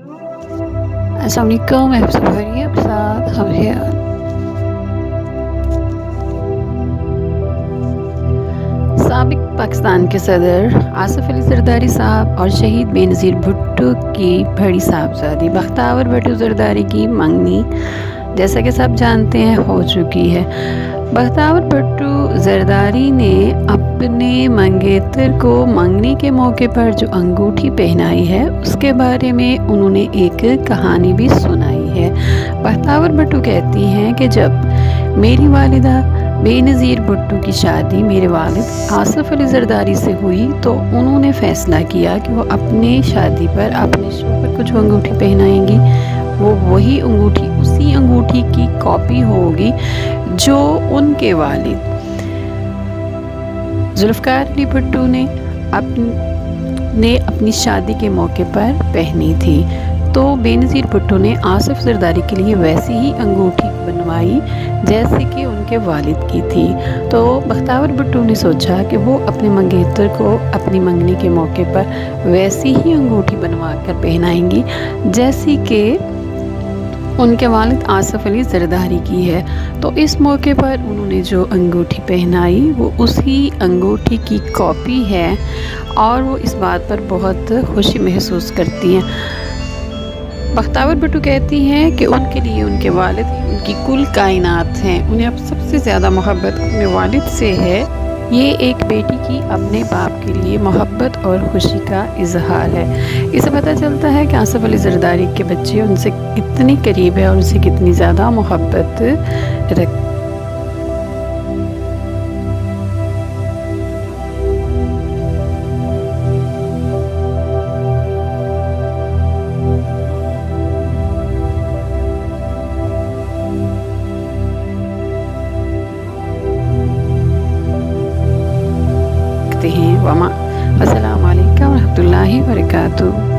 अस्सलाम वालेकुम, मैं हफ्सा भरी आपके साथ हम हैं। साबिक पाकिस्तान के सदर आसिफ अली जरदारी साहब और शहीद बेनज़ीर भुट्टो की बड़ी साहबजादी बख्तावर भुट्टो जरदारी की मंगनी जैसा कि सब जानते हैं हो चुकी है। बख्तावर भुट्टो जरदारी ने अपने मंगेतर को मंगनी के मौके पर जो अंगूठी पहनाई है उसके बारे में उन्होंने एक कहानी भी सुनाई है। बख्तावर भुट्टो कहती हैं कि जब मेरी वालिदा बेनज़ीर भुट्टो की शादी मेरे वालिद आसिफ अली जरदारी से हुई तो उन्होंने फ़ैसला किया कि वो अपनी शादी पर अपने शौहर को जो अंगूठी पहनाएंगी वो वही अंगूठी उसी अंगूठी की कॉपी होगी जो उनके वालिद जुल्फ़िकार अली भुट्टो ने अपनी शादी के मौके पर पहनी थी। तो बेनज़ीर भुट्टो ने आसिफ जरदारी के लिए वैसी ही अंगूठी बनवाई जैसे कि उनके वालिद की थी। तो बख्तावर भुट्टो ने सोचा कि वो अपने मंगेतर को अपनी मंगनी के मौके पर वैसी ही अंगूठी बनवा कर पहनाएंगी जैसी कि उनके वालिद आसिफ अली जरदारी की है। तो इस मौके पर उन्होंने जो अंगूठी पहनाई वो उसी अंगूठी की कॉपी है और वो इस बात पर बहुत खुशी महसूस करती हैं। बख्तावर भुट्टो कहती हैं कि उनके लिए उनके वालिद उनकी कुल कायनात हैं। उन्हें अब सबसे ज़्यादा मोहब्बत अपने वालिद से है। ये एक बेटी की अपने बाप के लिए मोहब्बत और खुशी का इजहार है। इससे पता चलता है कि आसिफ अली जरदारी के बच्चे उनसे कितनी करीब है और उनसे कितनी ज़्यादा मोहब्बत रखते हैं। अस्सलाम वालेकुम रहमतुल्लाहि व बरकातुहू।